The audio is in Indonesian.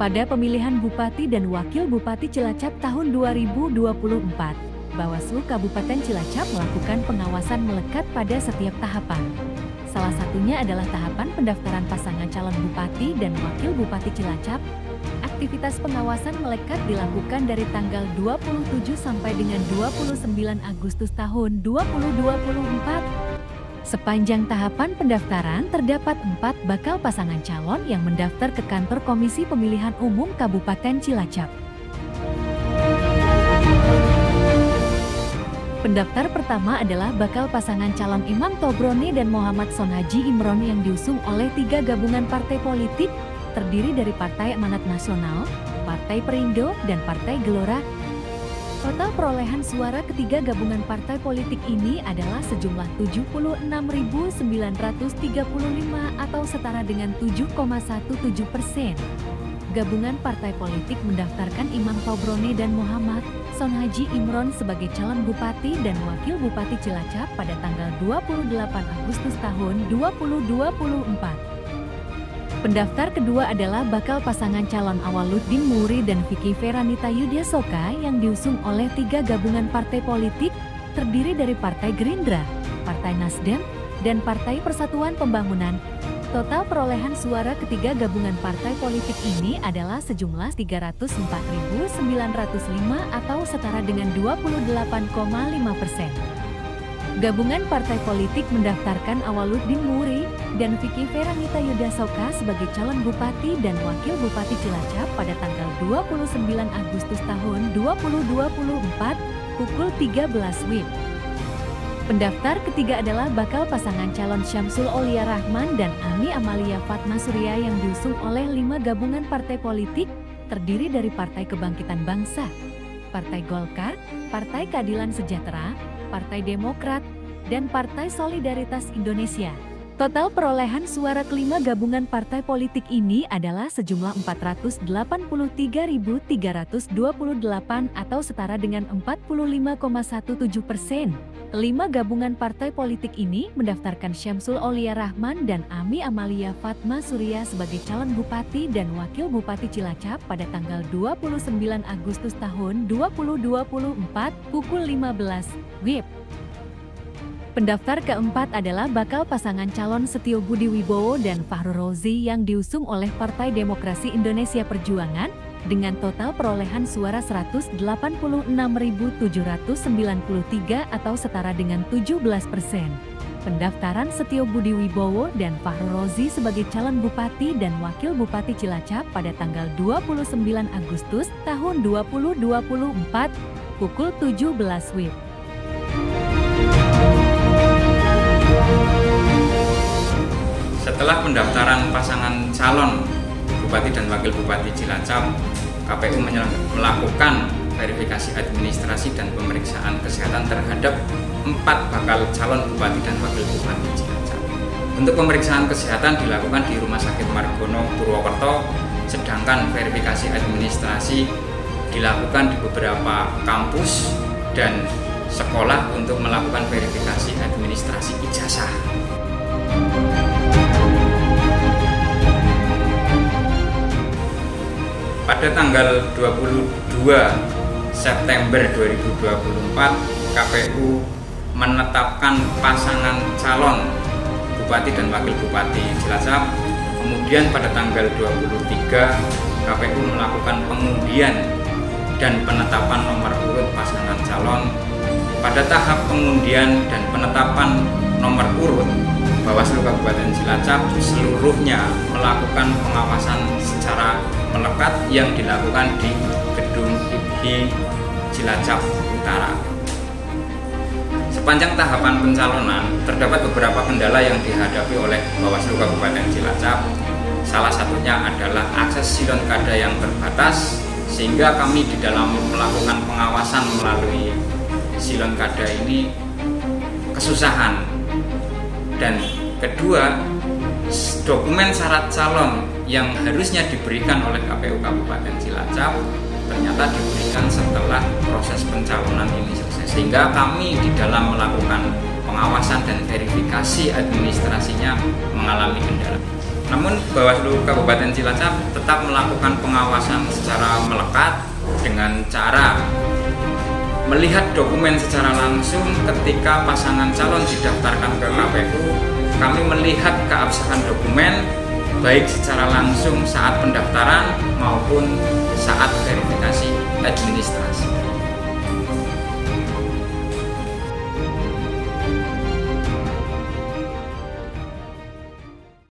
Pada pemilihan Bupati dan Wakil Bupati Cilacap tahun 2024, Bawaslu Kabupaten Cilacap melakukan pengawasan melekat pada setiap tahapan. Salah satunya adalah tahapan pendaftaran pasangan calon Bupati dan Wakil Bupati Cilacap. Aktivitas pengawasan melekat dilakukan dari tanggal 27 sampai dengan 29 Agustus tahun 2024. Sepanjang tahapan pendaftaran terdapat 4 bakal pasangan calon yang mendaftar ke kantor Komisi Pemilihan Umum Kabupaten Cilacap. Pendaftar pertama adalah bakal pasangan calon Imam Tobroni dan Muhammad Sonhaji Imron yang diusung oleh 3 gabungan partai politik, terdiri dari Partai Amanat Nasional, Partai Perindo, dan Partai Gelora. Total perolehan suara ketiga gabungan partai politik ini adalah sejumlah 76.935 atau setara dengan 7,17%. Gabungan partai politik mendaftarkan Imam Tobroni dan Muhammad Sonhaji Imron sebagai calon Bupati dan Wakil Bupati Cilacap pada tanggal 28 Agustus tahun 2024. Pendaftar kedua adalah bakal pasangan calon Awaluddin Muri dan Vicky Feranita Yudiasoka yang diusung oleh 3 gabungan partai politik, terdiri dari Partai Gerindra, Partai Nasdem, dan Partai Persatuan Pembangunan. Total perolehan suara ketiga gabungan partai politik ini adalah sejumlah 304.905 atau setara dengan 28,5%. Gabungan partai politik mendaftarkan Awaluddin Muri dan Vicky Feranita Yudiasoka sebagai calon Bupati dan Wakil Bupati Cilacap pada tanggal 29 Agustus tahun 2024 pukul 13 WIB. Pendaftar ketiga adalah bakal pasangan calon Syamsul Aulia Rahman dan Ami Amalia Fatma Surya yang diusung oleh 5 gabungan partai politik, terdiri dari Partai Kebangkitan Bangsa, Partai Golkar, Partai Keadilan Sejahtera, Partai Demokrat, dan Partai Solidaritas Indonesia. Total perolehan suara kelima gabungan partai politik ini adalah sejumlah 483.328 atau setara dengan 45,17%. Kelima gabungan partai politik ini mendaftarkan Syamsul Aulia Rahman dan Ami Amalia Fatma Surya sebagai calon Bupati dan Wakil Bupati Cilacap pada tanggal 29 Agustus tahun 2024 pukul 15 WIB. Pendaftar keempat adalah bakal pasangan calon Setio Budi Wibowo dan Fahru Rozi yang diusung oleh Partai Demokrasi Indonesia Perjuangan dengan total perolehan suara 186.793 atau setara dengan 17%. Pendaftaran Setio Budi Wibowo dan Fahru Rozi sebagai calon Bupati dan Wakil Bupati Cilacap pada tanggal 29 Agustus tahun 2024 pukul 17 WIB. Setelah pendaftaran pasangan calon Bupati dan Wakil Bupati Cilacap, KPU melakukan verifikasi administrasi dan pemeriksaan kesehatan terhadap 4 bakal calon Bupati dan Wakil Bupati Cilacap. Untuk pemeriksaan kesehatan dilakukan di Rumah Sakit Margono, Purwokerto, sedangkan verifikasi administrasi dilakukan di beberapa kampus dan sekolah untuk melakukan verifikasi administrasi ijazah. Pada tanggal 22 September 2024, KPU menetapkan pasangan calon Bupati dan Wakil Bupati Cilacap. Kemudian pada tanggal 23, KPU melakukan pengundian dan penetapan nomor urut pasangan calon. Pada tahap pengundian dan penetapan nomor urut, Bawaslu Kabupaten Cilacap seluruhnya melakukan pengawasan secara melekat yang dilakukan di Gedung IPHI Cilacap Utara. Sepanjang tahapan pencalonan, terdapat beberapa kendala yang dihadapi oleh Bawaslu Kabupaten Cilacap. Salah satunya adalah akses silon kada yang terbatas, sehingga kami di dalam melakukan pengawasan melalui silon kada ini kesusahan. Dan kedua, dokumen syarat calon yang harusnya diberikan oleh KPU Kabupaten Cilacap ternyata diberikan setelah proses pencalonan ini selesai, sehingga kami di dalam melakukan pengawasan dan verifikasi administrasinya mengalami kendala. Namun Bawaslu Kabupaten Cilacap tetap melakukan pengawasan secara melekat dengan cara melihat dokumen secara langsung. Ketika pasangan calon didaftarkan ke KPU, kami melihat keabsahan dokumen baik secara langsung saat pendaftaran maupun saat verifikasi administrasi.